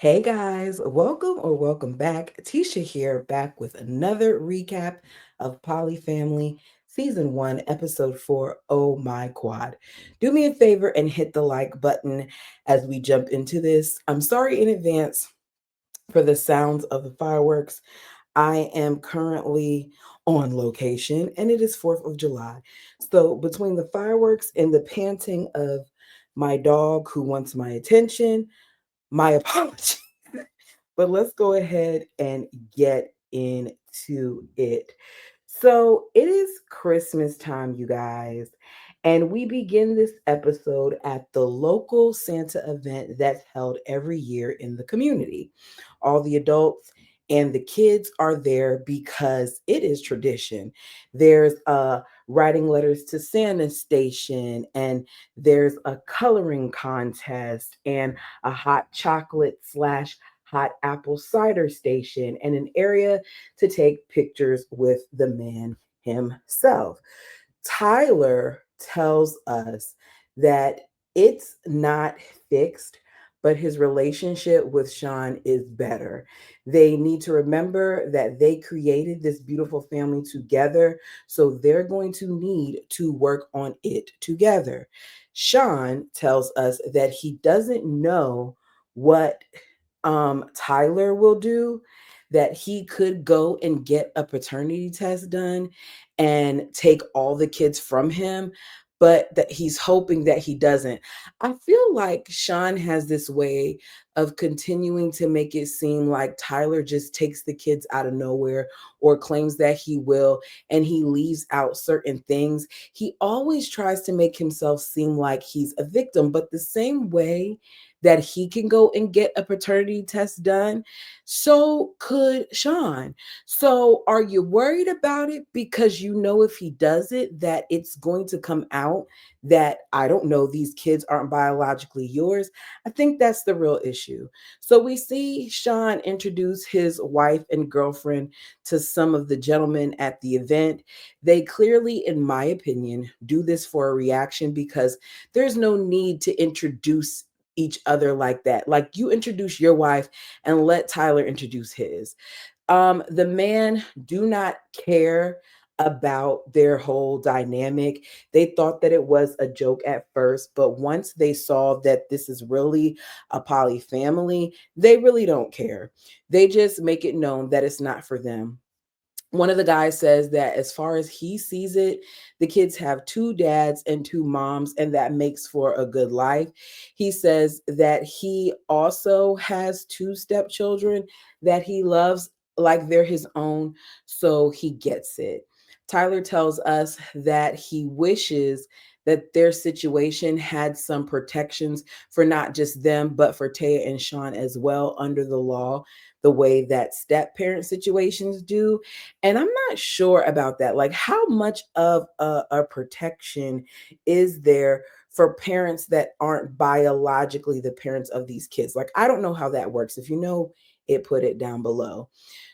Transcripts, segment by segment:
Hey guys, welcome back. Tisha here, back with another recap of PolyFamily Season 1, Episode 4, Oh My Quad. Do me a favor and hit the like button as we jump into this. I'm sorry in advance for the sounds of the fireworks. I am currently on location and it is 4th of July. So between the fireworks and the panting of my dog who wants my attention, my apologies. But let's go ahead and get into it. So it is Christmas time, you guys, and we begin this episode at the local Santa event that's held every year in the community. All the adults and the kids are there because it is tradition. There's a writing letters to Santa station, and there's a coloring contest, and a hot chocolate slash hot apple cider station, and an area to take pictures with the man himself. Tyler tells us that it's not fixed, but his relationship with Sean is better. They need to remember that they created this beautiful family together, so they're going to need to work on it together. Sean tells us that he doesn't know what Tyler will do, that he could go and get a paternity test done and take all the kids from him, but that he's hoping that he doesn't. I feel like Sean has this way of continuing to make it seem like Tyler just takes the kids out of nowhere or claims that he will, and he leaves out certain things. He always tries to make himself seem like he's a victim, but the same way that he can go and get a paternity test done, so could Sean. So are you worried about it because you know if he does it, that it's going to come out that, I don't know, these kids aren't biologically yours? I think that's the real issue. So we see Sean introduce his wife and girlfriend to some of the gentlemen at the event. They clearly, in my opinion, do this for a reaction because there's no need to introduce each other like that. Like, you introduce your wife and let Tyler introduce his. The man do not care about their whole dynamic. They thought that it was a joke at first, but once they saw that this is really a poly family, they really don't care. They just make it known that it's not for them. One of the guys says that as far as he sees it, the kids have two dads and two moms, and that makes for a good life. He says that he also has two stepchildren that he loves like they're his own, so he gets it. Tyler tells us that he wishes that their situation had some protections for not just them, but for Taya and Sean as well under the law, the way that step parent situations do. And I'm not sure about that. Like, how much of a protection is there for parents that aren't biologically the parents of these kids? Like, I don't know how that works. If you know it, put it down below.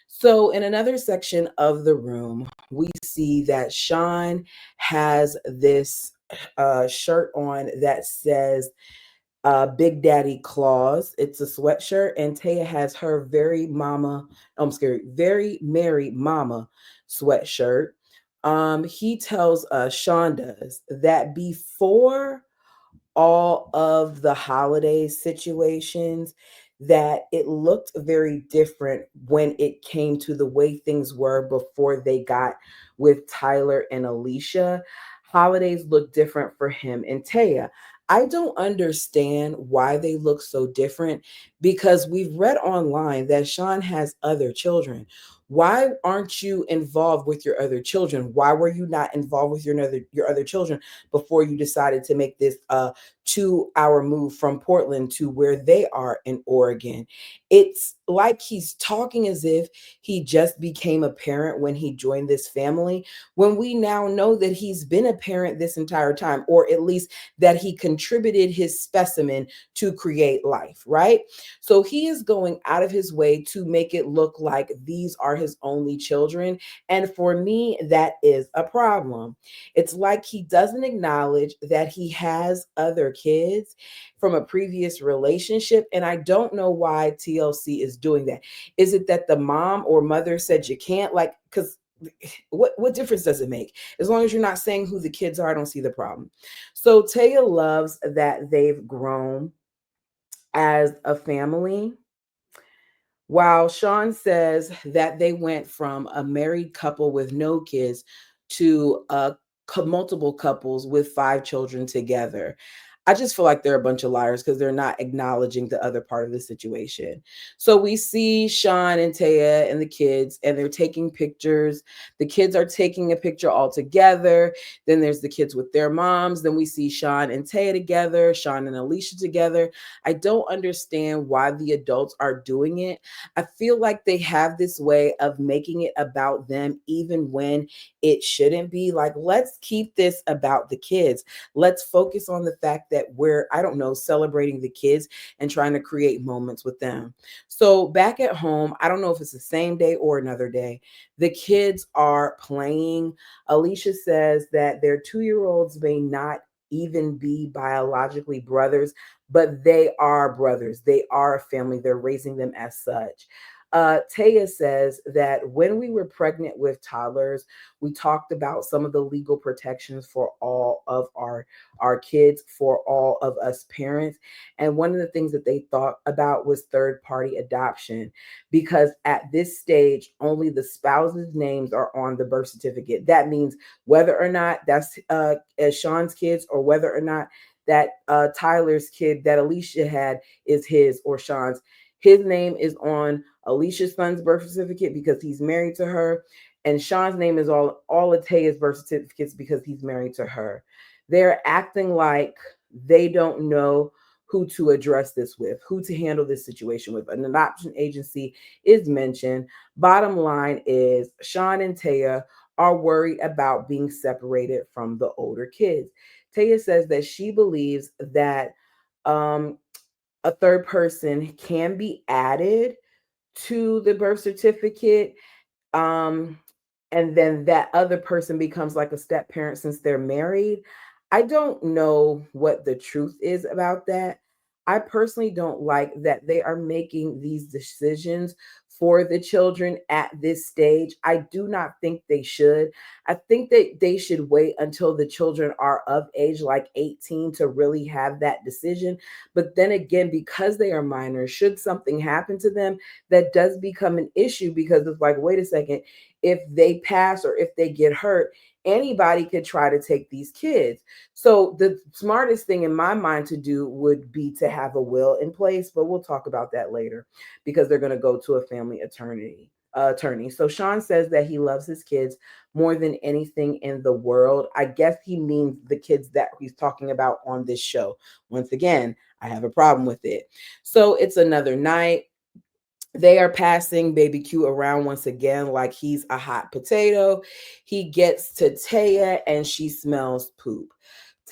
So, in another section of the room, we see that Sean has this shirt on that says Big Daddy Claus. It's a sweatshirt, and Taya has her very mama, I'm scared, very Merry Mama sweatshirt. He tells us, Sean does, that before all of the holiday situations, that it looked very different when it came to the way things were before they got with Tyler and Alicia. Holidays look different for him and Taya. I don't understand why they look so different because we've read online that Sean has other children. Why aren't you involved with your other children? Why were you not involved with your other children before you decided to make this 2 hour move from Portland to where they are in Oregon? It's like he's talking as if he just became a parent when he joined this family, when we now know that he's been a parent this entire time, or at least that he contributed his specimen to create life, right? So he is going out of his way to make it look like these are his only children. And for me, that is a problem. It's like he doesn't acknowledge that he has other kids from a previous relationship. And I don't know why TLC is doing that. Is it that the mom or mother said you can't? Like, because what difference does it make? As long as you're not saying who the kids are, I don't see the problem. So Taya loves that they've grown as a family, while Sean says that they went from a married couple with no kids to multiple couples with 5 children together. I just feel like they're a bunch of liars because they're not acknowledging the other part of the situation. So we see Sean and Taya and the kids, and they're taking pictures. The kids are taking a picture all together. Then there's the kids with their moms. Then we see Sean and Taya together, Sean and Alicia together. I don't understand why the adults are doing it. I feel like they have this way of making it about them, even when it shouldn't be. Like, let's keep this about the kids. Let's focus on the fact that we're, I don't know, celebrating the kids and trying to create moments with them. So, back at home, I don't know if it's the same day or another day, the kids are playing. Alicia says that their 2-year-olds may not even be biologically brothers, but they are brothers. They are a family. They're raising them as such. Taya says that when we were pregnant with toddlers, we talked about some of the legal protections for all of our kids, for all of us parents. And one of the things that they thought about was third party adoption, because at this stage, only the spouses' names are on the birth certificate. That means whether or not that's as Sean's kids, or whether or not that Tyler's kid that Alicia had is his or Sean's. His name is on Alicia's son's birth certificate because he's married to her, and Sean's name is all of Taya's birth certificates because he's married to her. They're acting like they don't know who to address this with, who to handle this situation with. An adoption agency is mentioned. Bottom line is Sean and Taya are worried about being separated from the older kids. Taya says that she believes that um, a third person can be added to the birth certificate, um, and then that other person becomes like a step parent since they're married. I don't know what the truth is about that. I personally don't like that they are making these decisions for the children at this stage. I do not think they should. I think that they should wait until the children are of age, like 18, to really have that decision. But then again, because they are minors, should something happen to them, that does become an issue, because it's like, wait a second, if they pass or if they get hurt, anybody could try to take these kids. So the smartest thing in my mind to do would be to have a will in place, but we'll talk about that later because they're going to go to a family attorney. So Sean says that he loves his kids more than anything in the world. I guess he means the kids that he's talking about on this show. Once again, I have a problem with it. So it's another night. They are passing baby Q around once again like he's a hot potato. He gets to Taya and she smells poop.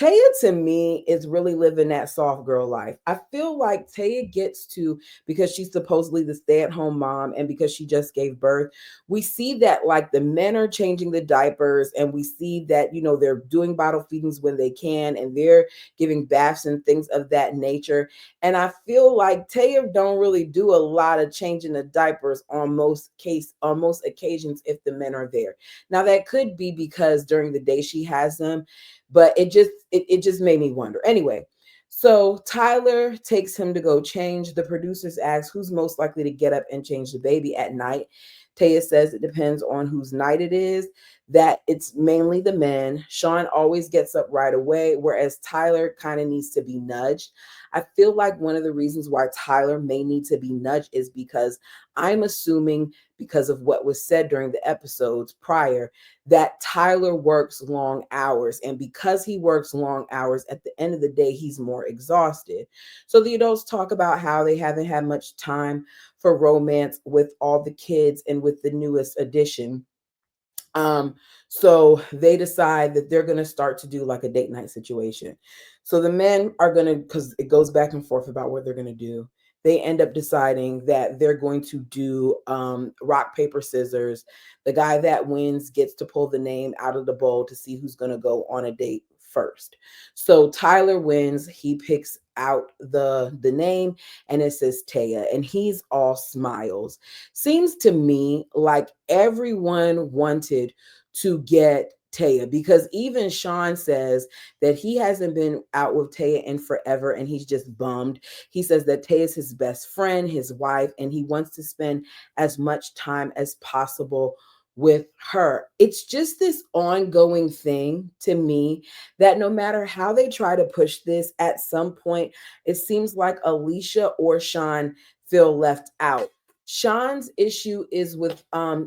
Taya, to me, is really living that soft girl life. I feel like Taya gets to, because she's supposedly the stay-at-home mom and because she just gave birth, we see that like the men are changing the diapers, and we see that, they're doing bottle feedings when they can, and they're giving baths and things of that nature. And I feel like Taya don't really do a lot of changing the diapers on most occasions if the men are there. Now that could be because during the day she has them, but it just made me wonder. Anyway, so Tyler takes him to go change. The producers ask who's most likely to get up and change the baby at night. Taya says it depends on whose night it is, that it's mainly the men. Sean always gets up right away, whereas Tyler kind of needs to be nudged. I feel like one of the reasons why Tyler may need to be nudged is because I'm assuming, because of what was said during the episodes prior, that Tyler works long hours. And because he works long hours, at the end of the day, he's more exhausted. So the adults talk about how they haven't had much time for romance with all the kids and with the newest addition. Um, so they decide that they're gonna start to do like a date night situation. So the men are gonna, because it goes back and forth about what they're gonna do. They end up deciding that they're going to do rock, paper, scissors. The guy that wins gets to pull the name out of the bowl to see who's gonna go on a date first. So Tyler wins. He picks out the name and it says Taya, and he's all smiles. Seems to me like everyone wanted to get Taya, because even Sean says that he hasn't been out with Taya in forever and he's just bummed. He says that Taya is his best friend, his wife, and he wants to spend as much time as possible with her. It's just this ongoing thing to me that no matter how they try to push this, at some point, it seems like Alicia or Sean feel left out. Sean's issue is with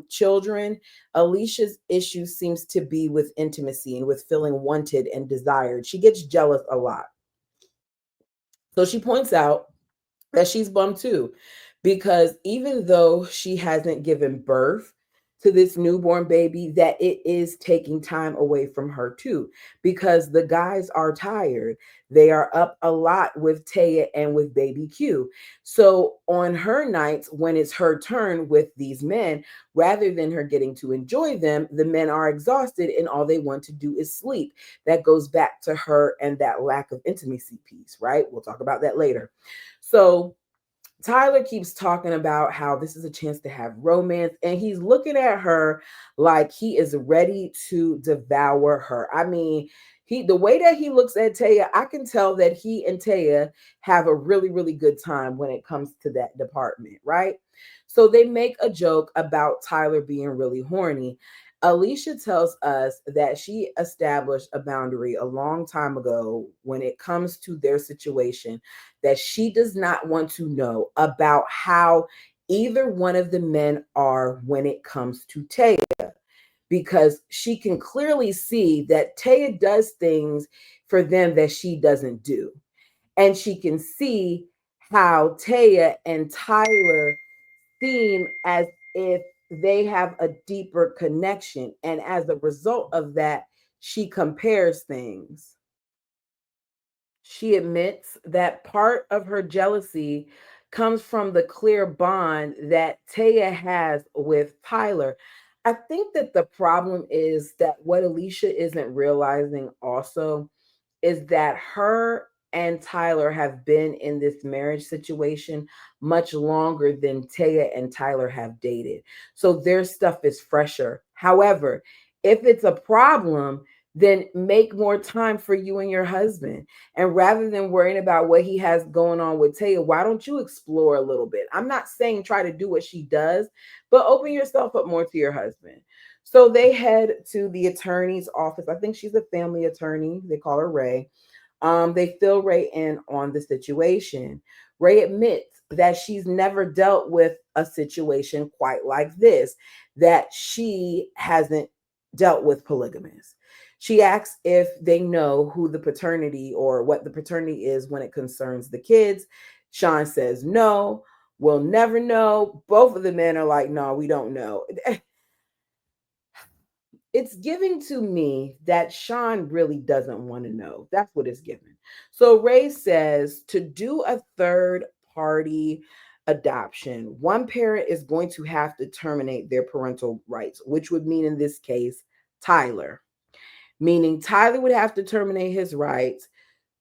children. Alicia's issue seems to be with intimacy and with feeling wanted and desired. She gets jealous a lot. So she points out that she's bummed too, because even though she hasn't given birth to this newborn baby, that it is taking time away from her too, because the guys are tired. They are up a lot with Taya and with baby Q. So on her nights when it's her turn with these men, rather than her getting to enjoy them, the men are exhausted and all they want to do is sleep. That goes back to her and that lack of intimacy piece, right? We'll talk about that later. So Tyler keeps talking about how this is a chance to have romance, and he's looking at her like he is ready to devour her. I mean, the way that he looks at Taya, I can tell that he and Taya have a really, really good time when it comes to that department, right? So they make a joke about Tyler being really horny. Alicia tells us that she established a boundary a long time ago when it comes to their situation, that she does not want to know about how either one of the men are when it comes to Taya, because she can clearly see that Taya does things for them that she doesn't do. And she can see how Taya and Tyler seem as if they have a deeper connection. And as a result of that, she compares things. She admits that part of her jealousy comes from the clear bond that Taya has with Tyler. I think that the problem is that what Alicia isn't realizing also is that her and Tyler have been in this marriage situation much longer than Taya and Tyler have dated. So their stuff is fresher. However, if it's a problem, then make more time for you and your husband. And rather than worrying about what he has going on with Taya, why don't you explore a little bit? I'm not saying try to do what she does, but open yourself up more to your husband. So they head to the attorney's office. I think she's a family attorney. They call her Ray. They fill Ray in on the situation. Ray admits that she's never dealt with a situation quite like this, that she hasn't dealt with polygamous. She asks if they know who the paternity or what the paternity is when it concerns the kids. Sean says no, we'll never know. Both of the men are like, no, we don't know. It's giving to me that Sean really doesn't want to know. That's what it's giving. So Ray says to do a third party adoption, one parent is going to have to terminate their parental rights, which would mean in this case, Tyler. Meaning Tyler would have to terminate his rights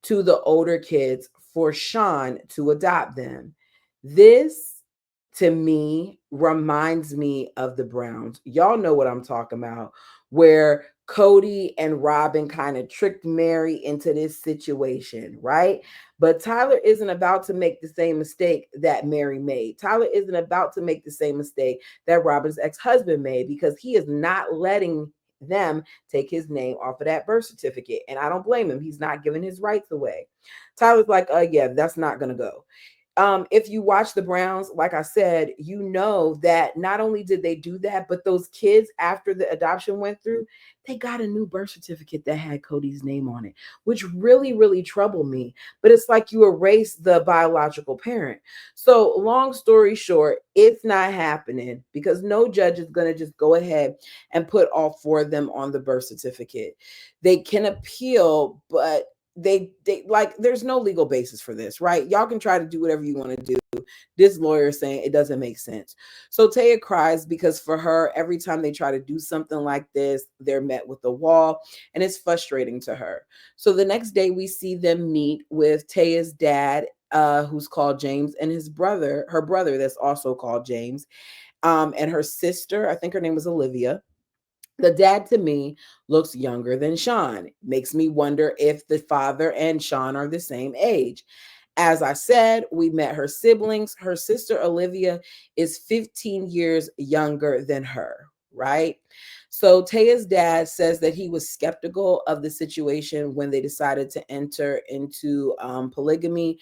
to the older kids for Sean to adopt them. This, to me, reminds me of the Browns. Y'all know what I'm talking about, where Cody and Robin kind of tricked Mary into this situation, right? But Tyler isn't about to make the same mistake that Mary made. Tyler isn't about to make the same mistake that Robin's ex husband made, because he is not letting them take his name off of that birth certificate. And I don't blame him. He's not giving his rights away. Tyler's like, yeah, that's not going to go. If you watch the Browns, like I said, you know that not only did they do that, but those kids, after the adoption went through, they got a new birth certificate that had Cody's name on it, which really, really troubled me. But it's like you erase the biological parent. So, long story short, it's not happening because no judge is going to just go ahead and put all four of them on the birth certificate. They can appeal, but they like there's no legal basis for this, right? Y'all can try to do whatever you want to do. This lawyer is saying it doesn't make sense. So Taya cries because for her, every time they try to do something like this, they're met with a wall, and it's frustrating to her. So the next day we see them meet with Taya's dad, who's called James, and his brother, her brother, that's also called James, and her sister, I think her name was Olivia. The dad to me looks younger than Sean. Makes me wonder if the father and Sean are the same age. As I said, we met her siblings. Her sister Olivia is 15 years younger than her, right? So Taya's dad says that he was skeptical of the situation when they decided to enter into polygamy,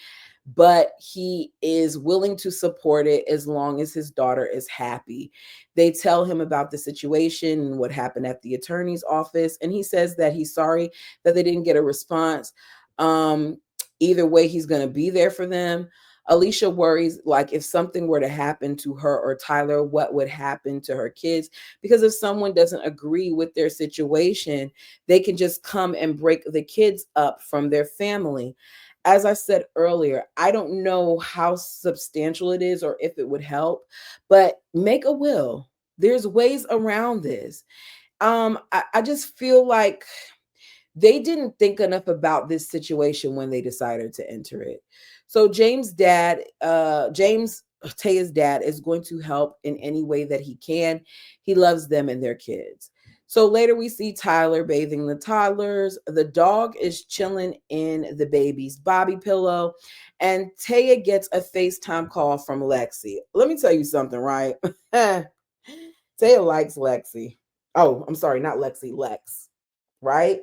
but he is willing to support it as long as his daughter is happy. They tell him about the situation and what happened at the attorney's office, and he says that he's sorry that they didn't get a response. Um, Either way, he's going to be there for them. Alicia worries, like, if something were to happen to her or Tyler, what would happen to her kids? Because if someone doesn't agree with their situation, they can just come and break the kids up from their family. As I said earlier, I don't know how substantial it is or if it would help, but make a will. There's ways around this. I just feel like they didn't think enough about this situation when they decided to enter it. So James Taya's dad is going to help in any way that he can. He loves them and their kids. So later we see Tyler bathing the toddlers. The dog is chilling in the baby's bobby pillow, and Taya gets a FaceTime call from Lexi. Let me tell you something, right? Taya likes Lexi. Oh, I'm sorry, not Lexi, Lex, right?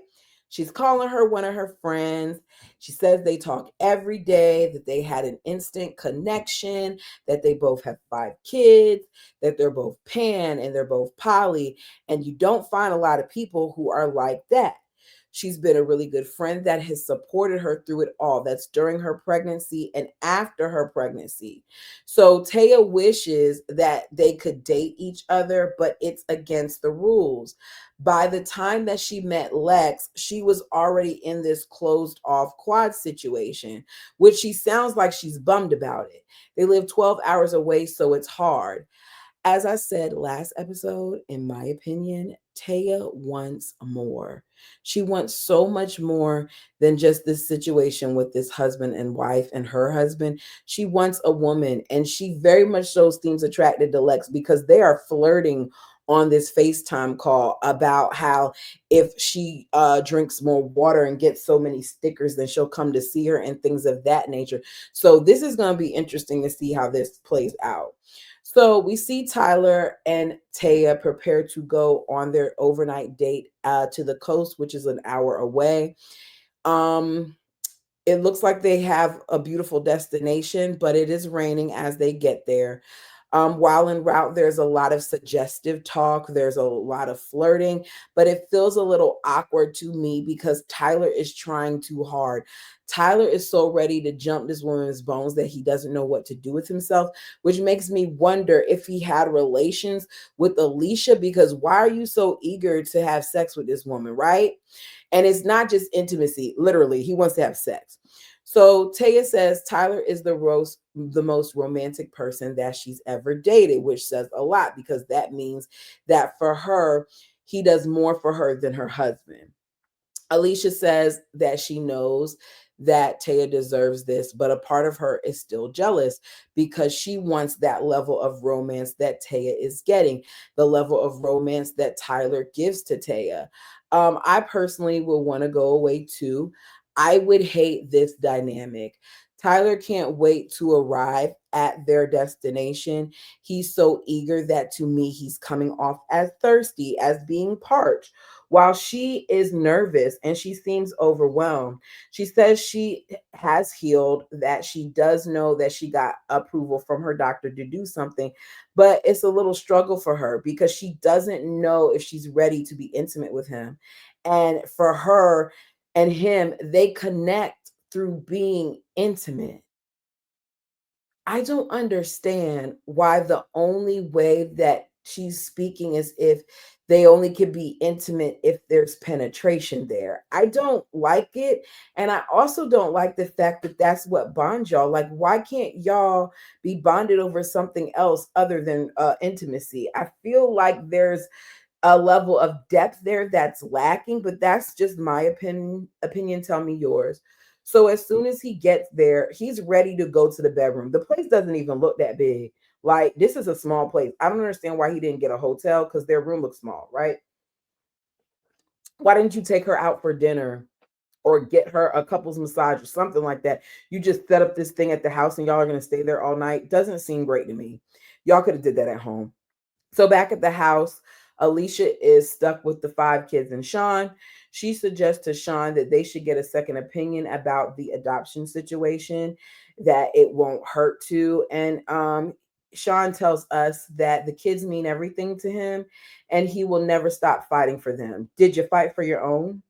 She's calling her one of her friends. She says they talk every day, that they had an instant connection, that they both have 5 kids, that they're both pan and they're both poly. And you don't find a lot of people who are like that. She's been a really good friend that has supported her through it all. That's during her pregnancy and after her pregnancy. So Taya wishes that they could date each other, but it's against the rules. By the time that she met Lex, she was already in this closed off quad situation, which she sounds like she's bummed about it. They live 12 hours away, so it's hard. As I said last episode, in my opinion, Taya wants more. She wants so much more than just this situation with this husband and wife and her husband. She wants a woman, and she very much so seems attracted to Lex because they are flirting on this FaceTime call about how if she drinks more water and gets so many stickers, then she'll come to see her and things of that nature. So this is going to be interesting to see how this plays out. So we see Tyler and Taya prepare to go on their overnight date to the coast, which is an hour away. Um, it looks like they have a beautiful destination, but it is raining as they get there. While en route, there's a lot of suggestive talk, there's a lot of flirting, but it feels a little awkward to me because Tyler is trying too hard. Tyler is so ready to jump this woman's bones that he doesn't know what to do with himself, which makes me wonder if he had relations with Alicia, because why are you so eager to have sex with this woman, right? And it's not just intimacy, literally, he wants to have sex. So Taya says Tyler is the most romantic person that she's ever dated, which says a lot because that means that for her, he does more for her than her husband. Alicia says that she knows that Taya deserves this, but a part of her is still jealous because she wants that level of romance that Taya is getting, the level of romance that Tyler gives to Taya. I personally will want to go away too. I would hate this dynamic. Tyler can't wait to arrive at their destination. He's so eager that to me, he's coming off as thirsty, as being parched. While she is nervous and she seems overwhelmed, she says she has healed, that she does know that she got approval from her doctor to do something, but it's a little struggle for her because she doesn't know if she's ready to be intimate with him. And for her and him, they connect through being intimate. I don't understand why the only way that she's speaking is if they only can be intimate if there's penetration there. I don't like it. And I also don't like the fact that that's what bonds y'all. Like, why can't y'all be bonded over something else other than intimacy? I feel like there's a level of depth there that's lacking, but that's just my opinion. Tell me yours. So as soon as he gets there, he's ready to go to the bedroom. The place doesn't even look that big. Like, this is a small place. I don't understand why he didn't get a hotel, because their room looks small, right? Why didn't you take her out for dinner or get her a couple's massage or something like that? You just set up this thing at the house and y'all are going to stay there all night. Doesn't seem great to me. Y'all could have did that at home. So back at the house, Alicia is stuck with the five kids and Sean. She suggests to Sean that they should get a second opinion about the adoption situation, that it won't hurt to. And Sean tells us that the kids mean everything to him and he will never stop fighting for them. Did you fight for your own?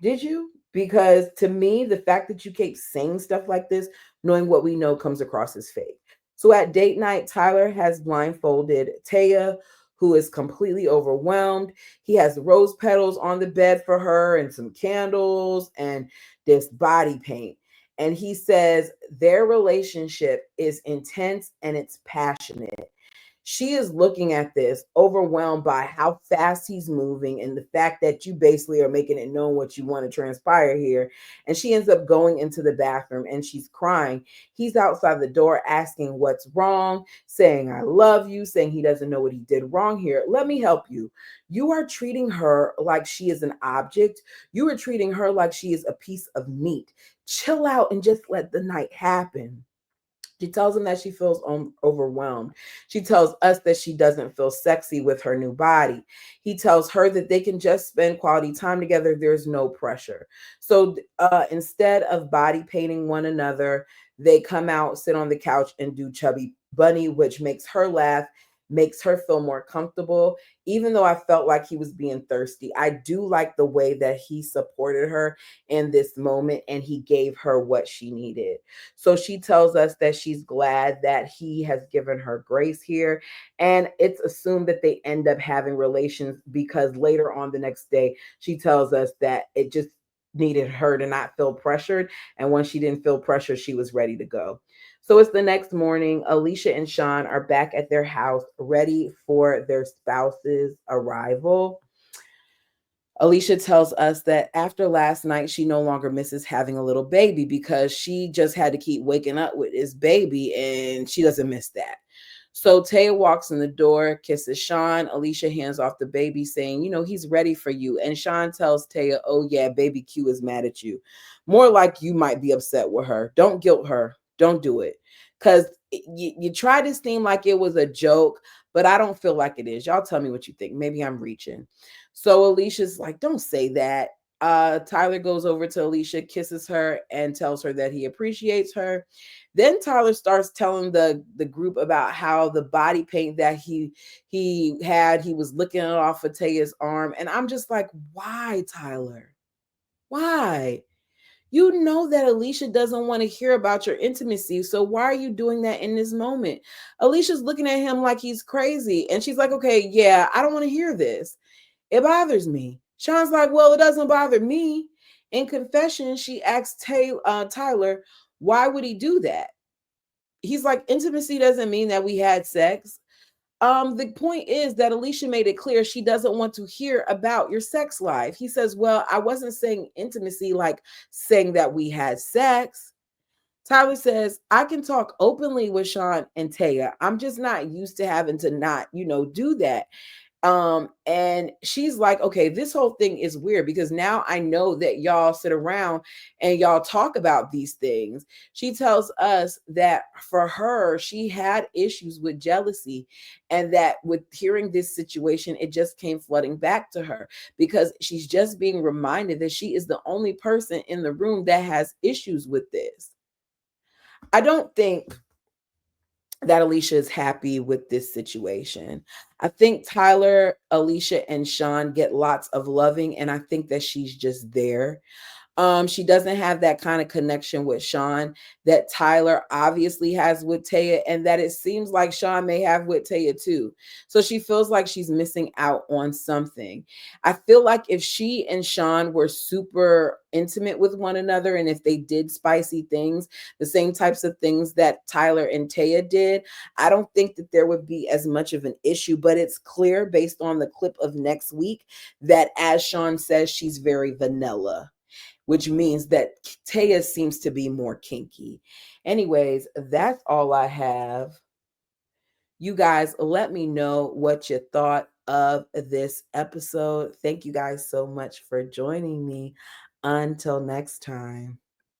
Did you? Because to me, the fact that you keep saying stuff like this, knowing what we know, comes across as fake. So at date night, Tyler has blindfolded Taya, who is completely overwhelmed. He has rose petals on the bed for her and some candles and this body paint. And he says their relationship is intense and it's passionate. She is looking at this, overwhelmed by how fast he's moving and the fact that you basically are making it known what you want to transpire here. And she ends up going into the bathroom and she's crying. He's outside the door asking what's wrong, saying, I love you, saying he doesn't know what he did wrong here. Let me help you. You are treating her like she is an object. You are treating her like she is a piece of meat. Chill out and just let the night happen. She tells him that she feels overwhelmed. She tells us that she doesn't feel sexy with her new body. He tells her that they can just spend quality time together. There's no pressure. So instead of body painting one another, they come out, sit on the couch, and do Chubby Bunny, which makes her laugh, makes her feel more comfortable. Even though I felt like he was being thirsty, I do like the way that he supported her in this moment and he gave her what she needed. So she tells us that she's glad that he has given her grace here. And it's assumed that they end up having relations because later on the next day, she tells us that it just needed her to not feel pressured. And when she didn't feel pressure, she was ready to go. So it's the next morning. Alicia and Sean are back at their house, ready for their spouse's arrival. Alicia tells us that after last night, she no longer misses having a little baby because she just had to keep waking up with this baby and she doesn't miss that. So Taya walks in the door, kisses Sean. Alicia hands off the baby, saying, he's ready for you. And Sean tells Taya, oh, yeah, baby Q is mad at you. More like you might be upset with her. Don't guilt her. Don't do it. Because you try to seem like it was a joke, but I don't feel like it is. Y'all tell me what you think. Maybe I'm reaching. So Alicia's like, don't say that. Tyler goes over to Alicia, kisses her, and tells her that he appreciates her. Then Tyler starts telling the group about how the body paint that he had, he was licking it off of Taya's arm. And I'm just like, why, Tyler? Why? You know that Alicia doesn't want to hear about your intimacy. So why are you doing that in this moment? Alicia's looking at him like he's crazy. And she's like, okay, yeah, I don't want to hear this. It bothers me. Sean's like, well, it doesn't bother me. In confession, she asks Tyler, why would he do that? He's like, intimacy doesn't mean that we had sex. The point is that Alicia made it clear she doesn't want to hear about your sex life. He says, well, I wasn't saying intimacy like saying that we had sex. Tyler says, I can talk openly with Sean and Taya. I'm just not used to having to not, do that. And she's like, okay, this whole thing is weird because now I know that y'all sit around and y'all talk about these things. She tells us that for her, she had issues with jealousy, and that with hearing this situation, it just came flooding back to her because she's just being reminded that she is the only person in the room that has issues with this. I don't think that Alicia is happy with this situation. I think Tyler, Alicia, and Sean get lots of loving, and I think that she's just there. She doesn't have that kind of connection with Sean that Tyler obviously has with Taya, and that it seems like Sean may have with Taya too. So she feels like she's missing out on something. I feel like if she and Sean were super intimate with one another, and if they did spicy things, the same types of things that Tyler and Taya did, I don't think that there would be as much of an issue. But it's clear based on the clip of next week that, as Sean says, she's very vanilla, which means that Taya seems to be more kinky. Anyways, that's all I have. You guys, let me know what you thought of this episode. Thank you guys so much for joining me. Until next time.